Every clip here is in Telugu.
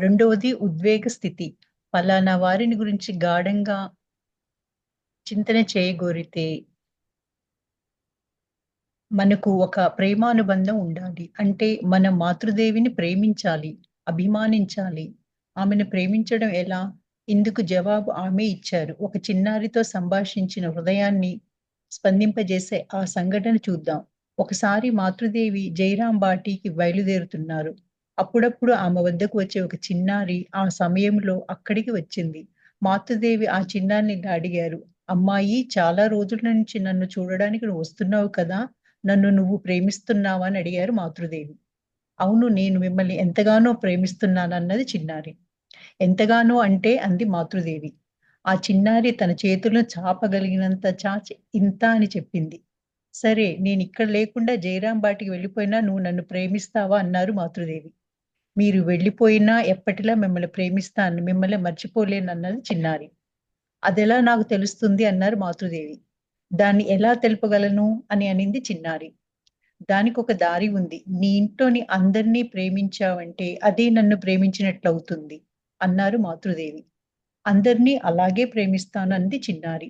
రెండవది ఉద్వేగ స్థితి. పలానా వారిని గురించి గాఢంగా చింతన చేయగోరితే మనకు ఒక ప్రేమానుబంధం ఉండాలి. అంటే మన మాతృదేవిని ప్రేమించాలి, అభిమానించాలి. ఆమెను ప్రేమించడం ఎలా? ఇందుకు జవాబు ఆమె ఇచ్చారు. ఒక చిన్నారితో సంభాషించిన హృదయాన్ని స్పందింపజేసే ఆ సంఘటన చూద్దాం. ఒకసారి మాతృదేవి జైరాం బాటికి బయలుదేరుతున్నారు. అప్పుడప్పుడు ఆమె వద్దకు వచ్చే ఒక చిన్నారి ఆ సమయంలో అక్కడికి వచ్చింది. మాతృదేవి ఆ చిన్నారిని ఇలా అడిగారు. అమ్మాయి, చాలా రోజుల నుంచి నన్ను చూడడానికి నువ్వు వస్తున్నావు కదా! నన్ను నువ్వు ప్రేమిస్తున్నావా అని అడిగారు మాతృదేవి. అవును, నేను మిమ్మల్ని ఎంతగానో ప్రేమిస్తున్నానన్నది చిన్నారి. ఎంతగానో అంటే అంది మాతృదేవి. ఆ చిన్నారి తన చేతులను చాపగలిగినంత చాచి ఇంత అని చెప్పింది. సరే, నేనిక్కడ లేకుండా జయరాం బాటికి వెళ్ళిపోయినా నువ్వు నన్ను ప్రేమిస్తావా అన్నారు మాతృదేవి. మీరు వెళ్ళిపోయినా ఎప్పటిలా మిమ్మల్ని ప్రేమిస్తాను, మిమ్మల్ని మర్చిపోలేనన్నది చిన్నారి. అదెలా నాకు తెలుస్తుంది అన్నారు మాతృదేవి. దాన్ని ఎలా తెలుపగలను అని అనింది చిన్నారి. దానికొక దారి ఉంది. నీ ఇంట్లోని అందరినీ ప్రేమించావంటే అదే నన్ను ప్రేమించినట్లవుతుంది అన్నారు మాతృదేవి. అందరినీ అలాగే ప్రేమిస్తాను అంది చిన్నారి.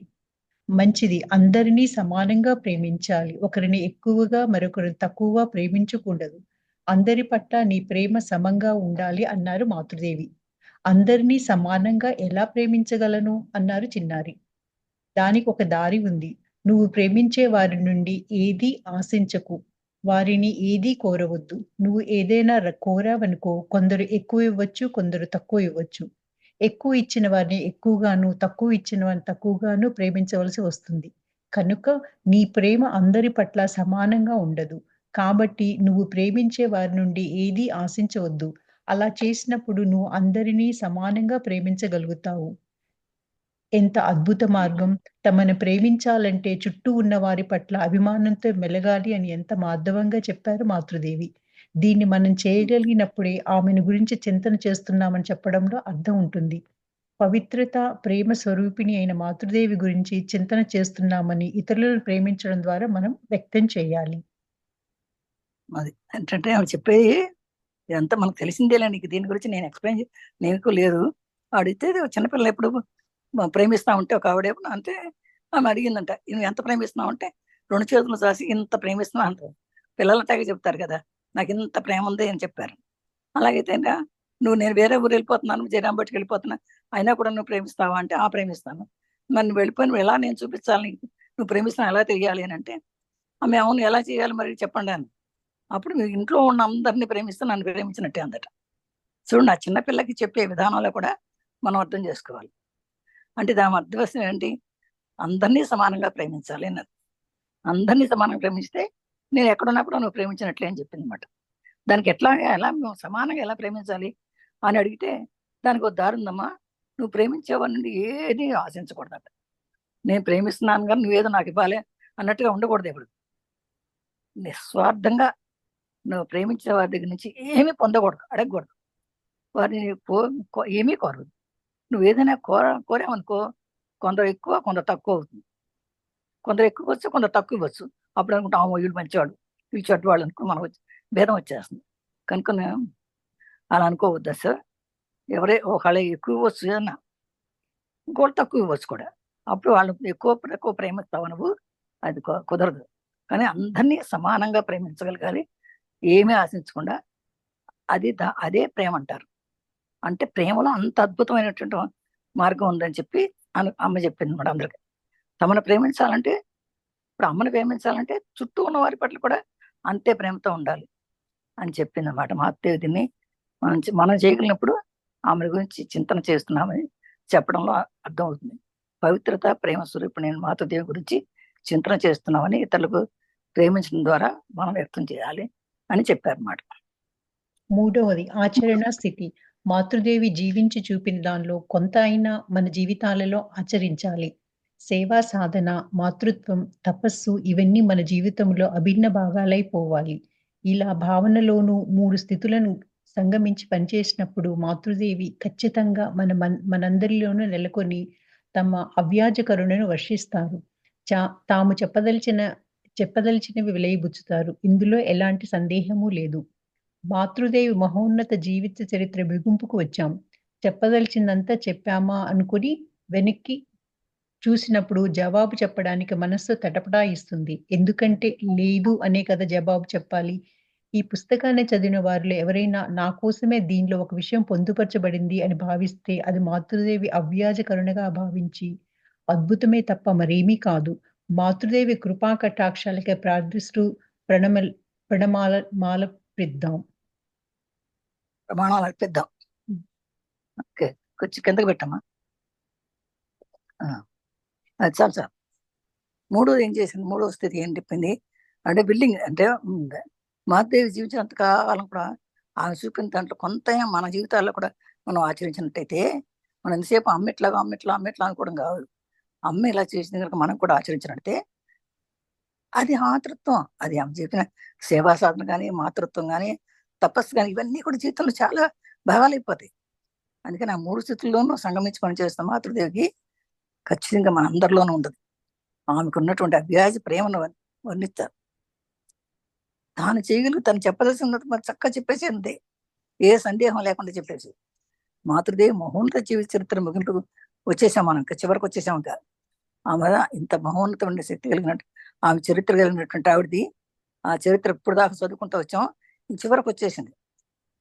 మంచిది. అందరినీ సమానంగా ప్రేమించాలి. ఒకరిని ఎక్కువగా మరొకరిని తక్కువగా ప్రేమించకూడదు. అందరి పట్ల నీ ప్రేమ సమంగా ఉండాలి అన్నారు మాతృదేవి. అందరినీ సమానంగా ఎలా ప్రేమించగలను అన్నారు చిన్నారి. దానికొక దారి ఉంది. నువ్వు ప్రేమించే వారి నుండి ఏదీ ఆశించకు. వారిని ఏదీ కోరవద్దు. నువ్వు ఏదైనా కోరావనుకో, కొందరు ఎక్కువ ఇవ్వచ్చు, కొందరు తక్కువ ఇవ్వచ్చు. ఎక్కువ ఇచ్చిన వారిని ఎక్కువగాను, తక్కువ ఇచ్చిన వారిని తక్కువగాను ప్రేమించవలసి వస్తుంది. కనుక నీ ప్రేమ అందరి పట్ల సమానంగా ఉండదు. కాబట్టి నువ్వు ప్రేమించే వారి నుండి ఏదీ ఆశించవద్దు. అలా చేసినప్పుడు నువ్వు అందరినీ సమానంగా ప్రేమించగలుగుతావు. ఎంత అద్భుత మార్గం! తమను ప్రేమించాలంటే చుట్టూ ఉన్న వారి పట్ల అభిమానంతో మెలగాలి అని ఎంత మార్దవంగా చెప్పారు మాతృదేవి. దీన్ని మనం చేయగలిగినప్పుడే ఆమెను గురించి చింతన చేస్తున్నామని చెప్పడంలో అర్థం ఉంటుంది. పవిత్రత, ప్రేమ స్వరూపిణి అయిన మాతృదేవి గురించి చింతన చేస్తున్నామని ఇతరులను ప్రేమించడం ద్వారా మనం వ్యక్తం చేయాలి. అది ఏంటంటే ఆవిడ చెప్పేది ఇదంతా మనకు తెలిసిందేలే. నీకు దీని గురించి నేను ఎక్స్ప్లెయిన్ నీకు లేదు. అడిగితే చిన్నపిల్లలు ఎప్పుడు ప్రేమిస్తా ఉంటే ఒక ఆవిడ అంటే ఆమె అడిగిందంట, నువ్వు ఎంత ప్రేమిస్తున్నావు అంటే 2 చేతులు చాసి ఇంత ప్రేమిస్తున్నా అంటారు. పిల్లలు అట్టాగే చెప్తారు కదా, నాకు ఇంత ప్రేమ ఉంది అని చెప్పారు. అలాగైతే నేను వేరే ఊరు వెళ్ళిపోతున్నాను, జయరాంబట్టికి వెళ్ళిపోతున్నా, అయినా కూడా నువ్వు ప్రేమిస్తావా అంటే ఆ ప్రేమిస్తాను. మరి నువ్వు వెళ్ళిపోయి నువ్వు ఎలా నేను చూపించాలి నీకు, నువ్వు ప్రేమిస్తున్నా ఎలా తెలియాలి అని అంటే ఆమె అవును ఎలా చేయాలి మరి చెప్పండి అని. అప్పుడు మీరు ఇంట్లో ఉన్న అందరినీ ప్రేమిస్తే నన్ను ప్రేమించినట్టే అందట. చూడండి, ఆ చిన్నపిల్లకి చెప్పే విధానంలో కూడా మనం అర్థం చేసుకోవాలి. అంటే దాని అర్థం ఏంటి, అందరినీ సమానంగా ప్రేమించాలి అన్నది. అందరినీ సమానంగా ప్రేమిస్తే నేను ఎక్కడున్నప్పుడు నువ్వు ప్రేమించినట్లే అని చెప్పింది అనమాట. దానికి ఎలా నువ్వు సమానంగా ఎలా ప్రేమించాలి అని అడిగితే దానికి ఒక దారి ఉందమ్మా. నువ్వు ప్రేమించేవాడి నుండి ఏది ఆశించకూడదట. నేను ప్రేమిస్తున్నాను కానీ నువ్వేదో నాకు ఇవ్వాలి అన్నట్టుగా ఉండకూడదు. ఎప్పుడు నిస్వార్థంగా నువ్వు ప్రేమించే వారి దగ్గర నుంచి ఏమీ పొందకూడదు, అడగకూడదు. వారిని ఏమీ కోరదు. నువ్వు ఏదైనా కోరామనుకో, కొందరు ఎక్కువ కొందరు తక్కువ అవుతుంది. కొందరు ఎక్కువ వచ్చు, కొందరు తక్కువ ఇవ్వచ్చు. అప్పుడు అనుకుంటాం వీళ్ళు మంచివాడు, వీళ్ళు చెడ్డవాళ్ళు అనుకో మనం భేదం వచ్చేస్తుంది. కనుక అలా అనుకోవద్దు సార్. ఒకళ్ళ ఎక్కువ ఇవ్వచ్చు ఏదన్నా, ఇంకోటి తక్కువ ఇవ్వచ్చు కూడా. అప్పుడు వాళ్ళు ఎక్కువ ప్రేమిస్తావు నువ్వు, అది కుదరదు. కానీ అందరినీ సమానంగా ప్రేమించగలగాలి, ఏమీ ఆశించకుండా. అదే ప్రేమ అంటారు. అంటే ప్రేమలో అంత అద్భుతమైనటువంటి మార్గం ఉందని చెప్పి అమ్మ చెప్పింది అనమాట అందరికి. తమను ప్రేమించాలంటే, ఇప్పుడు అమ్మను ప్రేమించాలంటే చుట్టూ ఉన్న వారి పట్ల కూడా అంతే ప్రేమతో ఉండాలి అని చెప్పింది అనమాట. మా అత్తయ్య దీన్ని మనం చేయగలిగినప్పుడు ఆమె గురించి చింతన చేస్తున్నామని చెప్పడంలో అర్థమవుతుంది. పవిత్రత, ప్రేమ స్వరూపిణి మాతృదేవి గురించి చింతన చేస్తున్నామని ఇతరులకు ప్రేమించడం ద్వారా మనం వ్యక్తం చేయాలి అని చెప్పారన్నమాట. మూడవది ఆచరణ స్థితి. మాతృదేవి జీవించి చూపిన దానిలో కొంత అయినా మన జీవితాలలో ఆచరించాలి. సేవా సాధన, మాతృత్వం, తపస్సు ఇవన్నీ మన జీవితంలో అభిన్న భాగాలైపోవాలి. ఇలా భావనలోనూ 3 స్థితులను సంగమించి పనిచేసినప్పుడు మాతృదేవి ఖచ్చితంగా మనందరిలోనూ నెలకొని తమ అవ్యాజ కరుణను వర్షిస్తారు. తాము చెప్పదలిచినవి వెలిబుచ్చుతారు. ఇందులో ఎలాంటి సందేహము లేదు. మాతృదేవి మహోన్నత జీవిత చరిత్ర బిగింపుకు వచ్చాం. చెప్పదలిచిందంతా చెప్పామా అనుకుని వెనక్కి చూసినప్పుడు జవాబు చెప్పడానికి మనస్సు తటపటాయిస్తుంది. ఎందుకంటే లేదు అనే కదా జవాబు చెప్పాలి. ఈ పుస్తకాన్ని చదివిన వారిలో ఎవరైనా నా కోసమే దీనిలో ఒక విషయం పొందుపరచబడింది అని భావిస్తే అది మాతృదేవి అవ్యాజ కరుణగా భావించి అద్భుతమే తప్ప మరేమీ కాదు. మాతృదేవి కృపా కటాక్షాలకే ప్రార్థిస్తూ ప్రణమల్ ప్రణమాల మాలపిద్దాం. ప్రమాణాలు అర్పిద్దాం. ఓకే, కొంచెం కిందకి పెట్టమ్మా. అది చాలు సార్. మూడోది ఏం చేసింది? మూడో స్థితి ఏం చెప్పింది అంటే బిల్డింగ్ అంటే మాతృదేవి జీవించినంత కాలం కూడా ఆమె చూపిన దాంట్లో కొంతైనా మన జీవితాల్లో కూడా మనం ఆచరించినట్టయితే మనం ఎంతసేపు అమ్మిట్లా అనుకోవడం కాదు. అమ్మ ఇలా చేసింది కనుక మనం కూడా ఆచరించినట్టే అది మాతృత్వం. అది ఆమె చెప్పిన సేవా సాధన కానీ, మాతృత్వం కానీ, తపస్సు కానీ ఇవన్నీ కూడా జీవితంలో చాలా భాగాలైపోతాయి. అందుకని ఆ మూడు స్థితుల్లోనూ సంగమించి పనిచేస్తాం మాతృదేవికి ఖచ్చితంగా మన అందరిలోనూ ఉండదు. ఆమెకు ఉన్నటువంటి అవ్యాజ ప్రేమను వర్ణిస్తారు. తాను చేయగలిగి తను చెప్పదలసినది మరి చక్కగా చెప్పేసింది, ఏ సందేహం లేకుండా చెప్పేసి. మాతృదేవి మహోన్నత జీవిత చరిత్ర ముగింపు వచ్చేసాం మనం, ఇంకా చివరికి వచ్చేసాం. ఇంకా ఆమె ఇంత మహోన్నతమైన శక్తి కలిగినట్టు ఆమె చరిత్ర కలిగినటువంటి ఆవిడది ఆ చరిత్ర ఇప్పుడు దాకా చదువుకుంటూ వచ్చాం, చివరికి వచ్చేసింది.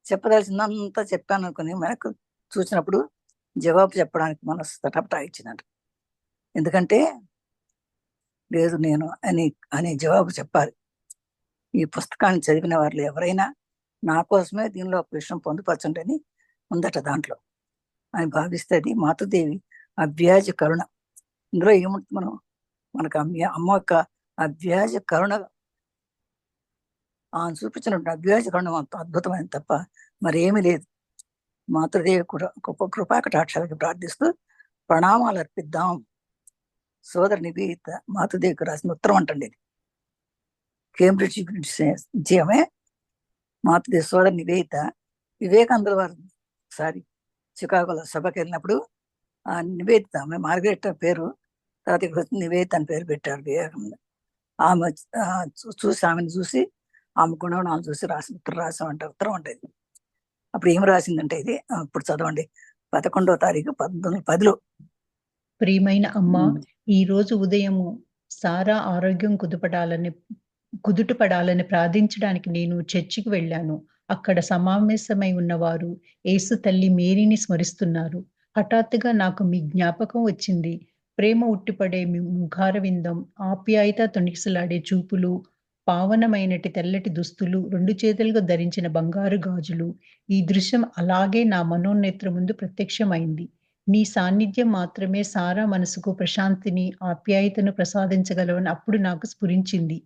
చెప్పదలసిందంతా చెప్పాను అనుకుని వెనక్కు చూసినప్పుడు జవాబు చెప్పడానికి మనసు తటపటా ఇచ్చినట్టు. ఎందుకంటే లేదు నేను అని జవాబు చెప్పాలి. ఈ పుస్తకాన్ని చదివిన వాళ్ళు ఎవరైనా నా కోసమే దీనిలో ఒక విషయం పొందుపరచండి అని ఉందట దాంట్లో అని భావిస్తే అది మాతృదేవి అవ్యాజ కరుణ. ఇందులో ఏముంటుంది? మనకు అమ్మ యొక్క అవ్యాజ కరుణ, ఆ చూపించినటువంటి అవ్యాజ కరుణ అంత అద్భుతమైన తప్ప మరేమీ లేదు. మాతృదేవి కూడా గొప్ప కృపాకటాక్షాలకి ప్రార్థిస్తూ ప్రణామాలు అర్పిద్దాం. సోదరి నివేదిత మాతృదేవికి రాసిన ఉత్తరం అంటండి ఇది. కేంబ్రిడ్జ్ జీవమే మాతృదేవి సోదరి నివేదిత. వివేకానంద వారు ఒకసారి చికాగోలో సభకి వెళ్ళినప్పుడు ఆ నివేదిత, ఆమె మార్గరెట్ పేరు, తర్వాత ఇక్కడ వచ్చి నివేదిత అని పేరు పెట్టారు వివేకానంద. ఆమె ఆమెను చూసి ఆమె గుణగణాలు చూసి రాసిన ఉత్తరం ఉంటుంది. అప్పుడు ఏం రాసిందంటే ఇది ఇప్పుడు చదవండి. 11వ తారీఖు 1910లో. ప్రియమైన అమ్మ, ఈ రోజు ఉదయము సారా ఆరోగ్యం కుదుటపడాలని ప్రార్థించడానికి నేను చర్చికి వెళ్ళాను. అక్కడ సమావేశమై ఉన్నవారు యేసు తల్లి మేరీని స్మరిస్తున్నారు. హఠాత్తుగా నాకు మీ జ్ఞాపకం వచ్చింది. ప్రేమ ఉట్టిపడే మీ ముఖార విందం, ఆప్యాయత తొణికిసలాడే చూపులు, పావనమైనటి తెల్లటి దుస్తులు, 2 చేతులుగా ధరించిన బంగారు గాజులు. ఈ దృశ్యం అలాగే నా మనోనేత్రం ముందు ప్రత్యక్షమైంది. నీ సాన్నిధ్యం మాత్రమే సారా మనసుకు ప్రశాంతిని, ఆప్యాయతను ప్రసాదించగలవని అప్పుడు నాకు స్ఫురించింది.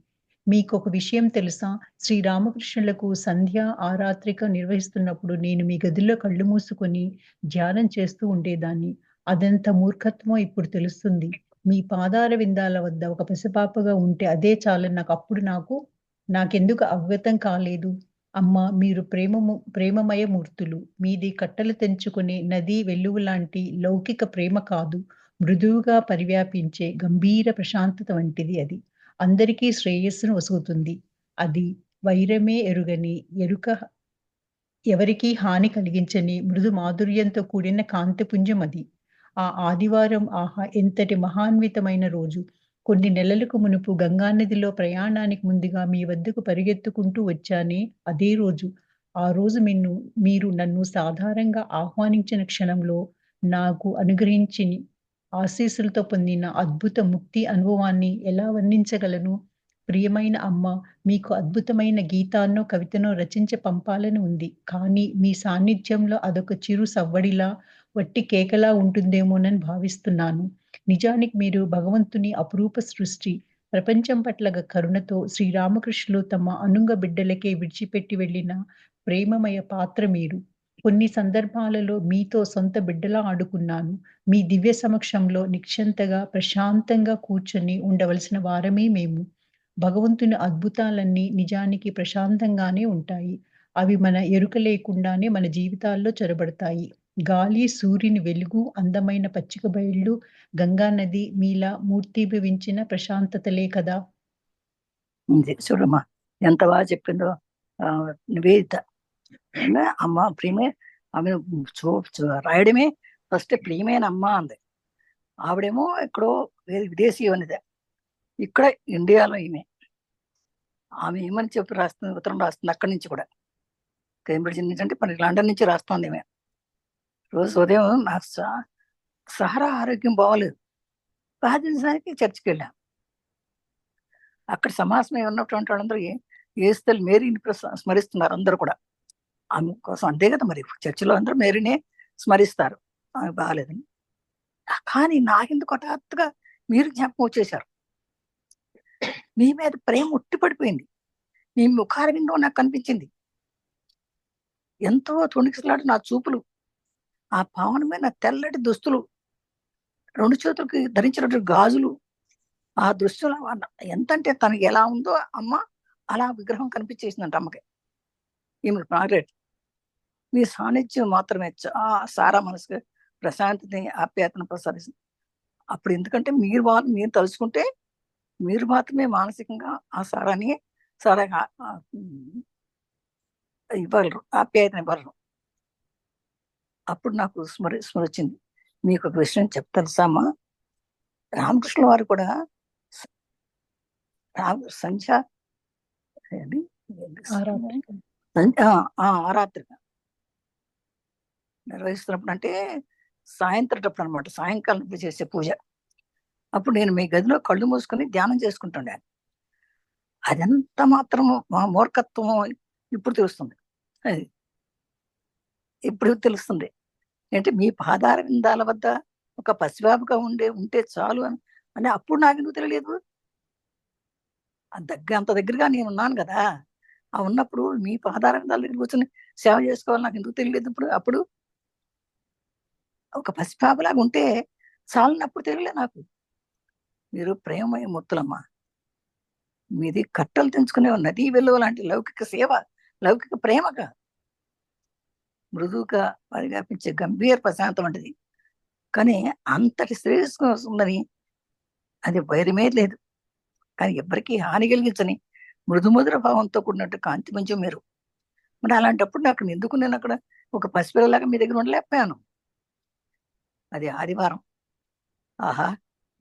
మీకొక విషయం తెలుసా? శ్రీరామకృష్ణులకు సంధ్య ఆరాత్రిక నిర్వహిస్తున్నప్పుడు నేను మీ గదిలో కళ్ళు మూసుకొని ధ్యానం చేస్తూ ఉండేదాన్ని. అదెంత మూర్ఖత్వమో ఇప్పుడు తెలుస్తుంది. మీ పాదార విందాల వద్ద ఒక పసిపాపగా ఉంటే అదే చాలని నాకెందుకు అవగతం కాలేదు? అమ్మా, మీరు ప్రేమమయ మూర్తులు. మీది కట్టలు తెంచుకునే నది వెల్లువలాంటి లౌకిక ప్రేమ కాదు. మృదువుగా పరివ్యాపించే గంభీర ప్రశాంతత వంటిది అది. అందరికీ శ్రేయస్సును వసుగుతుంది. అది వైరమే ఎరుగని, ఎవరికీ హాని కలిగించని మృదు మాధుర్యంతో కూడిన కాంతిపుంజం అది. ఆ ఆదివారం ఆహా! ఎంతటి మహాన్వితమైన రోజు. కొన్ని నెలలకు మునుపు గంగానదిలో ప్రయాణానికి ముందుగా మీ వద్దకు పరిగెత్తుకుంటూ వచ్చానే అదే రోజు. ఆ రోజు మీరు నన్ను సాధారణంగా ఆహ్వానించిన క్షణంలో నాకు అనుగ్రహించి ఆశీస్సులతో పొందిన అద్భుత ముక్తి అనుభవాన్ని ఎలా వర్ణించగలను? ప్రియమైన అమ్మ, మీకు అద్భుతమైన గీతాన్నో, కవితనో రచించి పంపాలని ఉంది. కానీ మీ సాన్నిధ్యంలో అదొక చిరు సవ్వడిలా, వట్టి కేకలా ఉంటుందేమోనని భావిస్తున్నాను. నిజానికి మీరు భగవంతుని అపురూప సృష్టి. ప్రపంచం పట్ల కరుణతో శ్రీరామకృష్ణులు తమ అనుంగ బిడ్డలకే విడిచిపెట్టి వెళ్ళిన ప్రేమమయ పాత్ర మీరు. కొన్ని సందర్భాలలో మీతో సొంత బిడ్డలా ఆడుకున్నాను. మీ దివ్య సమక్షంలో నిశ్చింతగా, ప్రశాంతంగా కూర్చొని ఉండవలసిన వారమే మేము. భగవంతుని అద్భుతాలన్నీ నిజానికి ప్రశాంతంగానే ఉంటాయి. అవి మన ఎరుక లేకుండానే మన జీవితాల్లో చొరబడతాయి. గాలి, సూర్యుని వెలుగు, అందమైన పచ్చిక బయళ్ళు, గంగా నది మీలా మూర్తీభవించిన ప్రశాంతతలే కదా! చూడమ్మా ఎంత బాగా చెప్పిందో నివేదిత. అమ్మ ప్రియమే, ఆమె రాయడమే ఫస్ట్ ప్రియమైన అమ్మ అంది. ఆవిడేమో ఎక్కడో విదేశీ అనిదే, ఇక్కడ ఇండియాలో ఆమె ఏమని చెప్పి రాస్తుంది, ఉత్తరం రాస్తుంది అక్కడి నుంచి కూడా, కేంబ్రిడ్జ్ నుంచి అంటే మరి లండన్ నుంచి రాస్తుంది ఈమె. రోజు ఉదయం నాకు సహరా ఆరోగ్యం బాగోలేదు, ప్రార్థించడానికి చర్చికి వెళ్ళాం. అక్కడ సమాసమై ఉన్నటువంటి వాళ్ళందరూ ఏస్తలు మేరీని స్మరిస్తున్నారు అందరూ కూడా ఆమె కోసం. అంతే కదా మరి, చర్చిలో అందరూ మేరీనే స్మరిస్తారు ఆమె బాగాలేదని. కానీ నాకెందుకు హఠాత్తుగా మీరు జ్ఞాపకం వచ్చేశారు. మీ మీద ప్రేమ ఉట్టిపడిపోయింది. మీ ముఖారవిందో నాకు కనిపించింది. ఎంతో తొణికిసలాడు నా చూపులు, ఆ పావనమైన తెల్లటి దుస్తులు, 2 చేతులకి ధరించినటువంటి గాజులు, ఆ దృశ్యంలో ఎంతంటే తనకి ఎలా ఉందో అమ్మ అలా విగ్రహం కనిపించేసిందంట అమ్మకి. ఈమె మార్గరెట్, మీ సాన్నిధ్యం మాత్రమే సారా మనసుకి ప్రశాంతని ఆప్యాయతను ప్రసాదిస్తుంది. అప్పుడు ఎందుకంటే మీరు తలుచుకుంటే మీరు మాత్రమే మానసికంగా ఆ సారాని ఇవ్వగలరు, ఆప్యాయతని ఇవ్వగలరు. అప్పుడు నాకు స్మరించింది, మీకు ఒక విషయం చెప్తాను. రామకృష్ణ వారు కూడా సంధ్య ఆరాత్రిక నిర్వహిస్తున్నప్పుడు, అంటే సాయంత్రటప్పుడు అనమాట, సాయంకాలం చేసే పూజ. అప్పుడు నేను మీ గదిలో కళ్ళు మూసుకొని ధ్యానం చేసుకుంటుండే. అదెంత మాత్రము మా మూర్ఖత్వము ఇప్పుడు తెలుస్తుంది. అది ఇప్పుడు తెలుస్తుంది. అంటే మీ పాదార విందాల వద్ద ఒక పసిబాబుగా ఉంటే చాలు అని అప్పుడు నాకెందుకు తెలియలేదు. అంత దగ్గరగా నేను ఉన్నాను కదా. ఆ ఉన్నప్పుడు మీ పాదార విందాల దగ్గర కూర్చొని సేవ చేసుకోవాలి, నాకు ఎందుకు తెలియలేదు. అప్పుడు ఒక పసిబాబులాగా ఉంటే చాలన్నప్పుడు తెలియలే నాకు. మీరు ప్రేమమయ మూర్తులమ్మ. మీది కట్టలు తెంచుకునే నదీ వెలువ లాంటి లౌకిక సేవ, లౌకిక ప్రేమగా మృదువుగా పరివ్యాపించే గంభీర ప్రశాంతం వంటిది. కానీ అంతటి శ్రేయస్సు ఉందని అది వైరమే లేదు. కానీ ఎవరికి హాని కలిగించని మృదుమధుర భావంతో కూడినట్టు కాంతి మంచం మీరు. మరి అలాంటప్పుడు నాకు ఎందుకు నేను అక్కడ ఒక పసిపిల్లలాగా మీ దగ్గర ఉండలేకపోయాను. అది ఆదివారం. ఆహా,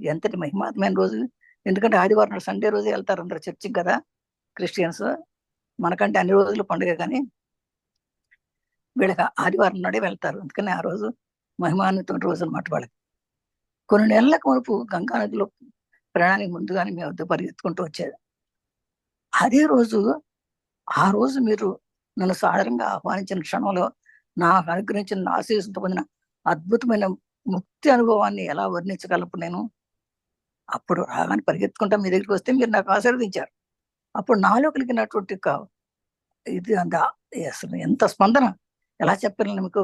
ఎంతటి మహిమాత్మైన రోజు. ఎందుకంటే ఆదివారం సండే రోజు వెళ్తారు అందరు చర్చికి కదా క్రిస్టియన్స్. మనకంటే అన్ని రోజులు పండుగ, కానీ వీళ్ళకి ఆదివారం నాడే వెళ్తారు. అందుకని ఆ రోజు మహిమాన్విత రోజు అనమాట వాళ్ళకి. కొన్ని నెలలకు వరకు గంగా నదిలో ప్రయాణానికి ముందుగానే మీ వద్ద పరిగెత్తుకుంటూ వచ్చేది. అదే రోజు, ఆ రోజు మీరు నన్ను సాధారణంగా ఆహ్వానించిన క్షణంలో నాకు అనుగ్రహించిన ఆశీస్సుతో పొందిన అద్భుతమైన ముక్తి అనుభవాన్ని ఎలా వర్ణించగలప్పుడు నేను. అప్పుడు రాగానే పరిగెత్తుకుంటా మీ దగ్గరికి వస్తే మీరు నాకు ఆశీర్వదించారు. అప్పుడు నాలో కలిగినటువంటి ఇది అసలు ఎంత స్పందన, ఎలా చెప్పాను మీకు.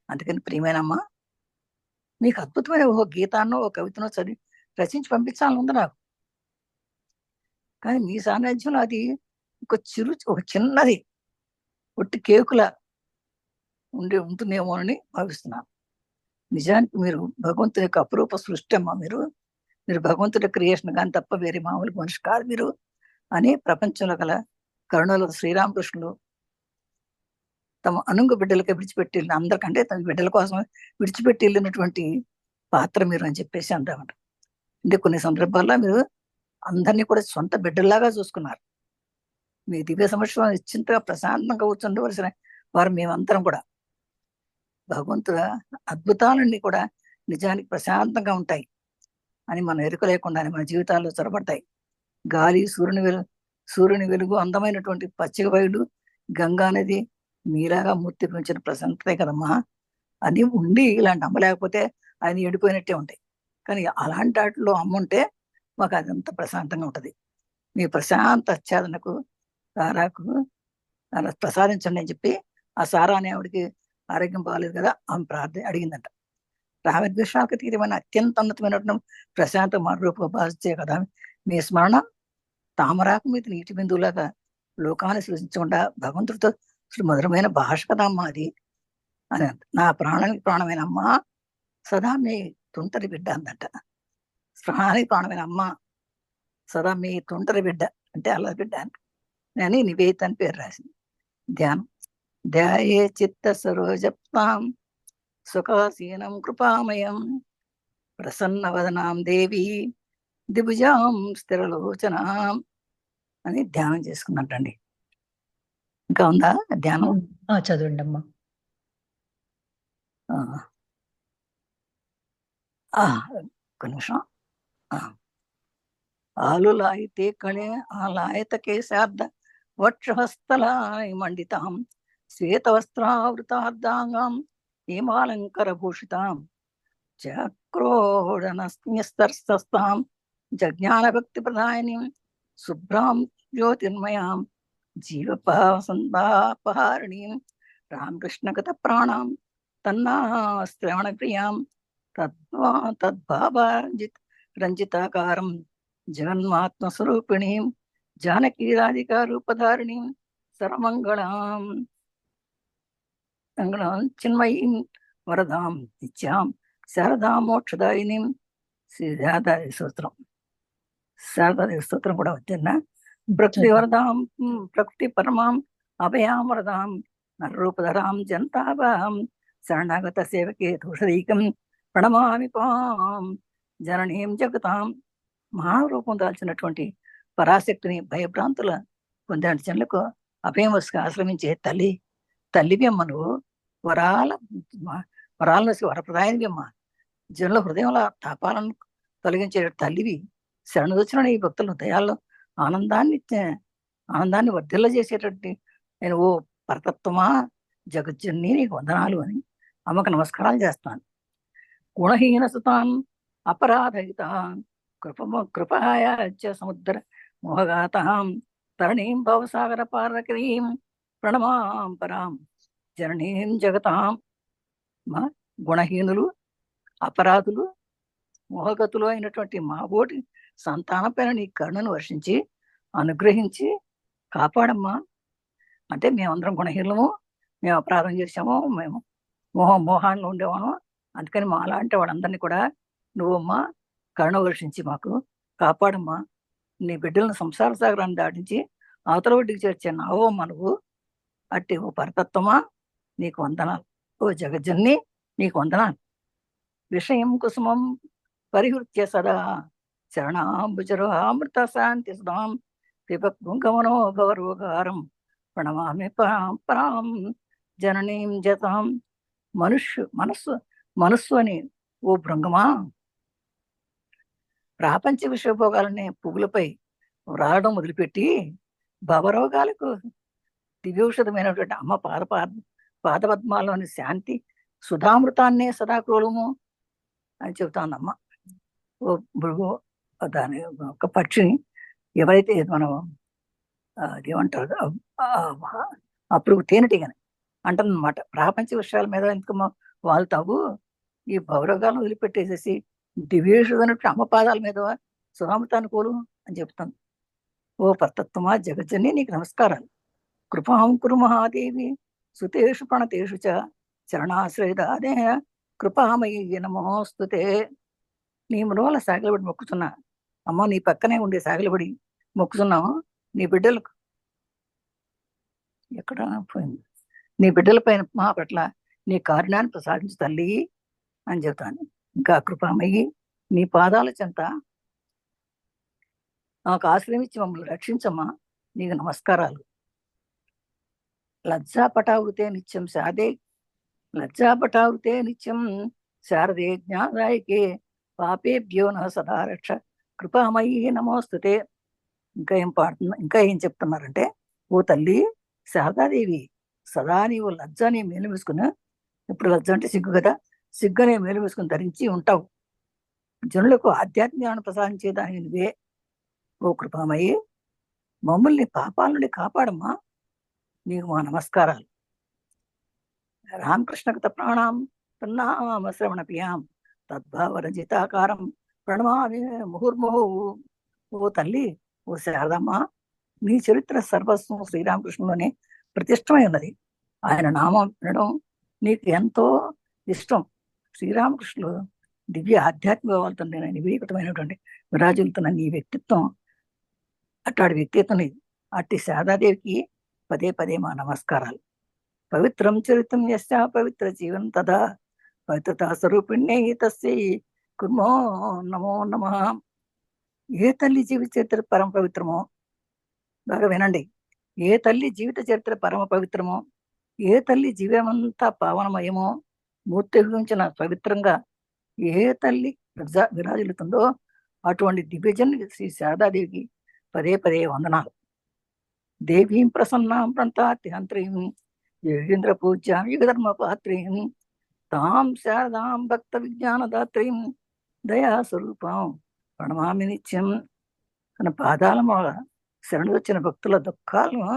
అందుకని ప్రియమైనమ్మా, మీకు అద్భుతమైన ఒక గీతాన్నో ఒక కవితనో చదివి రచించి పంపించాలని ఉంది నాకు. కానీ మీ సాన్నిధ్యంలో అది ఒక చిన్నది ఒట్టి కేకులా ఉంటుందేమోనని భావిస్తున్నాను. నిజానికి మీరు భగవంతుని యొక్క అపురూప సృష్టి అమ్మా. మీరు భగవంతుడి క్రియేషన్ కానీ తప్ప వేరే మామూలు మనిషి కాదు మీరు అని ప్రపంచంలో గల కరుణలో శ్రీరామకృష్ణులు తమ అనుంగ బిడ్డలకి విడిచిపెట్టి అందరికంటే తమ బిడ్డల కోసం విడిచిపెట్టి వెళ్ళినటువంటి పాత్ర మీరు అని చెప్పేసి అందామంట. అంటే కొన్ని సందర్భాల్లో మీరు అందరినీ కూడా సొంత బిడ్డల్లాగా చూసుకున్నారు. మీ దివ్య సమస్యలో నిశ్చింతగా ప్రశాంతంగా కూర్చుండవలసిన వారు మేమందరం కూడా. భగవంతుడ అద్భుతాలన్నీ కూడా నిజానికి ప్రశాంతంగా ఉంటాయి అని మనం ఎరుక లేకుండానే మన జీవితాల్లో చొరబడతాయి. గాలి, సూర్యుని వెలుగు, అందమైనటువంటి పచ్చిక బయలు, గంగా నది మీలాగా మూర్తి పెంచిన ప్రశాంతతే కదమ్మా. అని ఉండి ఇలాంటి అమ్మ లేకపోతే ఆయన ఎండిపోయినట్టే ఉంటాయి. కానీ అలాంటి వాటిలో అమ్మ ఉంటే మాకు అదంతా ప్రశాంతంగా ఉంటుంది. మీ ప్రశాంత ఆచ్ఛాదనకు సారాకు ప్రసాదించండి అని చెప్పి ఆ సారా అనే ఆవిడికి ఆరోగ్యం బాగాలేదు కదా, ఆమె అడిగిందంట. రాగద్వేషాలకు తీరమైన అత్యంత ఉన్నతమైనటువంటి ప్రశాంత మరూప భాషించే కదా మీ స్మరణ తామరాకు మీద నీటి బిందువులాగా లోకాన్ని సృష్టించకుండా భగవంతుడితో మధురమైన భాష కదా అమ్మ అది అని. నా ప్రాణానికి ప్రాణమైన అమ్మ సదా మీ తుంటరి బిడ్డ అందంట. ప్రాణానికి ప్రాణమైన అమ్మ సదా మీ తుంటరి బిడ్డ అంటే అల్ల బిడ్డ అని నివేదిత అని పేరు రాసింది. ధ్యానం. ధ్యాయే చిత్త సరోజప్తాం సుఖాసీనం కృపామయం ప్రసన్నవదనాం దేవి దిభుజాం స్థిరలోచనాం అని ధ్యానం చేసుకున్నట్టండి. ఇంకా ఉందా ధ్యానం? చదవండి అమ్మా. ఒక్క నిమిషం. ఆలులాయితే కళే ఆలాయత కేశార్ధ వక్షస్థలాని మండితాం శ్వేతవస్త్రావృతార్ధాంగాం హేమాలంకర భూషితాం చక్రోడనస్తస్తాం జజ్ఞానభక్తి ప్రదాయినిం శుభ్రాం జ్యోతిర్మయాం జీవపహారిణీం రామకృష్ణగత ప్రాణాం తన్నా శ్రవణ ప్రియాం తద్భావాజిత్ రంజితాకారం జగన్మాత్మస్వరూపిణీం జానకీరాధికా రూపధారిణీం సర్వమంగళాం చిన్మయీం వరదాం నిత్యాం శారదాం మోక్షదాయినీం శారదాదేవి స్తోత్రం. శారదాదేవి స్తోత్రం కూడా వచ్చిందా? ప్రకృతి వరదాం ప్రకృతి పరమాం అభయాం వరదాం నరూపధరాం జంతాభాం శరణాగత సేవకే దోషదీకం ప్రణమామి పాం జననీం జగతాం. మహారూపం దాల్చినటువంటి పరాశక్తిని భయభ్రాంతుల పొందిన జనులకు అభయవస్గా ఆశ్రమించే తల్లివి అమ్మ. నువ్వు వరాలను వరప్రదాయనివి అమ్మ. జనుల హృదయంలో తాపాలను తొలగించే తల్లివి. శరణుదొచ్చిన ఈ భక్తుల హృదయాల్లో ఆనందాన్ని వర్ధిల్ల చేసేటట్టు నేను ఓ పరతత్వమా జగజ్జన్ని నీకు వందనాలు అని అమ్మకు నమస్కారాలు చేస్తాను. గుణహీన సుతాన్ అపరాధయితాన్ కృపయాచ సముద్ర మోహగాతాం తరణీం భవసాగర పారకరీం ప్రణమాం పరాం జననీం జగతాం. మా గుణహీనులు, అపరాధులు, మోహగతులు అయినటువంటి మా బోటి సంతానం పైన నీ కరుణను వర్షించి అనుగ్రహించి కాపాడమ్మా. అంటే మేమందరం గుణహీనులము, మేము అపరాధం చేసాము, మేము మోహాన్ని ఉండేవాము. అందుకని మా అలాంటి వాళ్ళందరినీ కూడా నువ్వమ్మా కరుణ వర్షించి మాకు కాపాడమ్మా. నీ బిడ్డలను సంసార సాగరాన్ని దాటించి అవతల ఒడ్డుకి చేర్చే నావోమ్మా నువ్వు. అట్టి ఓ పరతత్వమా నీకు వందనాలు. ఓ జగజ్జన్ని నీకు వందనాలు. విషయం కుసుమం పరిహృత్య సదా శరణాంబుజరామృత శాంతి సుధాం పిబకుంగమనో గౌరవగారం ప్రణమామి పరాం జననీం జతాం. మనస్సు అని ఓ భృంగమా, ప్రాపంచ విషయభోగాలనే పువ్వులపై రావడం మొదలుపెట్టి భవరోగాలకు దివ్యౌషధమైనటువంటి అమ్మ పాదపద్మాల్లోని శాంతి సుధామృతాన్నే సదాక్రోలము అని చెబుతానమ్మ. ఓ భృగు దాని ఒక పక్షిని ఎవరైతే మనం అదేమంటారు అప్పుడు తేనెటీగని అంటుందన్నమాట. ప్రాపంచ విషయాల మీద ఎందుకు వాళ్తావు, ఈ భవరోగాలను వదిలిపెట్టేసేసి దివ్యేషుదన్నట్టు అమ్మ పాదాల మీద సుధామృతాన్ని కోలు అని చెప్తాను. ఓ పరతత్వమా జగజ్జన్ని నీకు నమస్కారాలు. కృపాం కురు మహాదేవి సుతేషు ప్రణతేషు చ చరణాశ్రయదాదే కృపామయి నమోస్తుతే. నీ మృవాల సాగిలబడి మొక్కుతున్నా అమ్మ, నీ పక్కనే ఉండే సాగిలబడి మొక్కుతున్నాము. నీ బిడ్డలకు ఎక్కడ పోయింది, నీ బిడ్డల పైన మా పట్ల నీ కారుణ్యాన్ని ప్రసాదించు తల్లి అని చెబుతాను. ఇంకా కృపామయ్యి నీ పాదాల చెంత నాకు ఆశ్రమించి మమ్మల్ని రక్షించమ్మా, నీకు నమస్కారాలు. లజ్జాపటావృతే నిత్యం శారదే జ్ఞానాయకే పాపేభ్యో న సదా రక్ష కృపామయ్యి నమోస్తుతే. ఇంకా ఏం చెప్తున్నారంటే, ఓ తల్లి శారదాదేవి సదా నీవు లజ్జ నీ మేలు వేసుకుని, ఇప్పుడు లజ్జ అంటే సిగ్గు కదా, సిగ్గునే మేలు వేసుకుని ధరించి ఉంటావు. జనులకు ఆధ్యాత్మికాన్ని ప్రసాదించేదాని నువ్వే. ఓ కృపామయ్యి మమ్మల్ని పాపాల నుండి కాపాడమ్మా, నీకు మా నమస్కారాలు. రామకృష్ణగత ప్రాణాం తన్నామ శ్రవణ పియాం తద్భావరజితాకారం ప్రణమామి ముహుర్ముహు. ఓ తల్లి, ఓ శారదమ్మ, నీ చరిత్ర సర్వస్వం శ్రీరామకృష్ణులోనే ప్రతిష్టమై ఉన్నది. ఆయన నామం వినడం నీకు ఎంతో ఇష్టం. శ్రీరామకృష్ణులు దివ్య ఆధ్యాత్మిక వాళ్ళతో నివేదితమైనటువంటి విరాజులుతున్న నీ వ్యక్తిత్వం అట్లాంటి వ్యక్తిత్వం. అట్టి శారదాదేవికి పదే పదే మా నమస్కారాలు. పవిత్రం చరితం యస్య పవిత్ర జీవనం తదా పవిత్రతా స్వరూపిణ్యై తస్యై కుర్మో నమో నమః. ఏ తల్లి జీవిత చరిత్ర పరమ పవిత్రమో, బాగా వినండి, ఏ తల్లి జీవిత చరిత్ర పరమ పవిత్రమో, ఏ తల్లి జీవమంతా పావనమయమో, మూర్తి గురించిన పవిత్రంగా ఏ తల్లి విరాజిల్లుతుందో అటువంటి దివ్యజన్ శ్రీ శారదాదేవికి పదే పదే వందనాలు. దేవీం ప్రసన్నాం ప్రంతాతి హంత్రీం యోగేంద్ర పూజ్యాం యుగధర్మ పాత్రీం తాం శారదాం భక్త విజ్ఞానదాత్రీం దయా స్వరూపం ప్రణమామి నిత్యం. తన పాదాల శరణు వచ్చిన భక్తుల దుఃఖాలను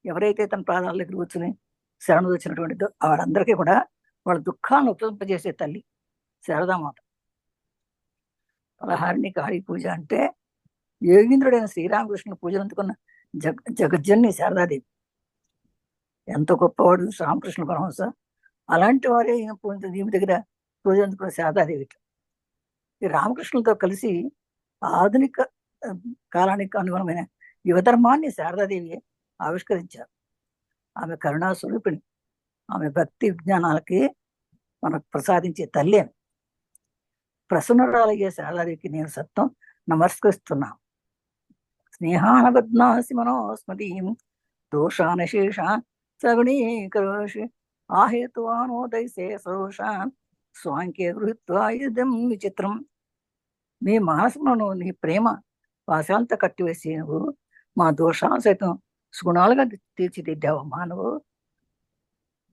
ఎవరైతే తన పాదాల దగ్గర కూర్చుని శరణు వచ్చినటువంటి వాళ్ళందరికీ కూడా వాళ్ళ దుఃఖాలను ఉపయోగింపజేసే తల్లి శారదామాత. పలహారిణి కాళీ పూజ అంటే యోగీంద్రుడైన శ్రీరామకృష్ణుని పూజలు అందుకున్న జగజ్జన్ని శారదాదేవి. ఎంత గొప్పవాడు శ్రీరామకృష్ణ పరమహంస, అలాంటి వారే ఈమె దగ్గర పూజలు అందుకున్న శారదాదేవి. ఈ రామకృష్ణులతో కలిసి ఆధునిక కాలానికి అనుగుణమైన యువధర్మాన్ని శారదాదేవి ఆవిష్కరించారు. ఆమె కరుణా స్వరూపిణి, ఆమె భక్తి విజ్ఞానాలకి మనకు ప్రసాదించే తల్లి. ప్రసన్నురాలయ్యే శారదాదేవికి నేను సత్తం నమస్కరిస్తున్నాను. స్నేహానబద్నాసి మనోస్మతీం దోషానశేష సగుణీకరోషి ఆహేతువానోదైసే సరోషాన్ స్వాంకే గృహీత్వా ఇదం విచిత్రం. నీ మానసములను నీ ప్రేమ పాశాలతో కట్టివేసి నువ్వు మా దోషాలు సైతం సుగుణాలుగా తీర్చిదిద్దావమ్మా నువ్వు.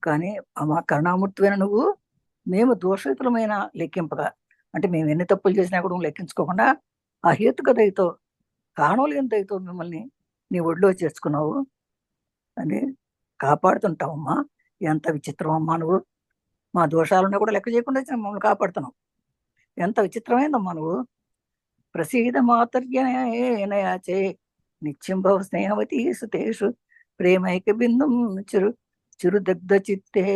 కానీ మా కరుణామూర్తివైన నువ్వు మేము దోషితులమైన లెక్కింపగా, అంటే మేము ఎన్ని తప్పులు చేసినా కూడా లెక్కించుకోకుండా అహేతుక దయతో, కారణం దయతో మిమ్మల్ని నీ ఒడిలో చేసుకున్నావు అని కాపాడుతుంటావమ్మా. ఎంత విచిత్రం అమ్మా నువ్వు. మా దోషాలున్నా కూడా లెక్క చేయకుండా మమ్మల్ని కాపాడుతున్నావు. ఎంత విచిత్రమైందమ్మా నువ్వు. ప్రసీద మాతర్యనయాచే నిత్యం భవ స్నేహవతి సుతేషు ప్రేమైక బిందుం చిరుదగ్ధ చిత్తే.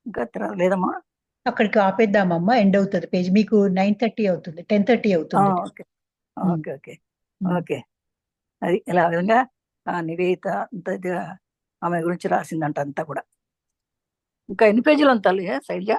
ఇంకా లేదమ్మా, అక్కడికి ఆపేద్దామమ్మా, ఎండ్ అవుతుంది పేజ్. మీకు 9:30 అవుతుంది, 10:30 అవుతుంది. Okay okay okay okay. అది ఇలా విధంగా నివేదిత ఆమె గురించి రాసిందంట అంతా కూడా. ఇంకా ఎన్ని పేజీలు అంతా శైలజ?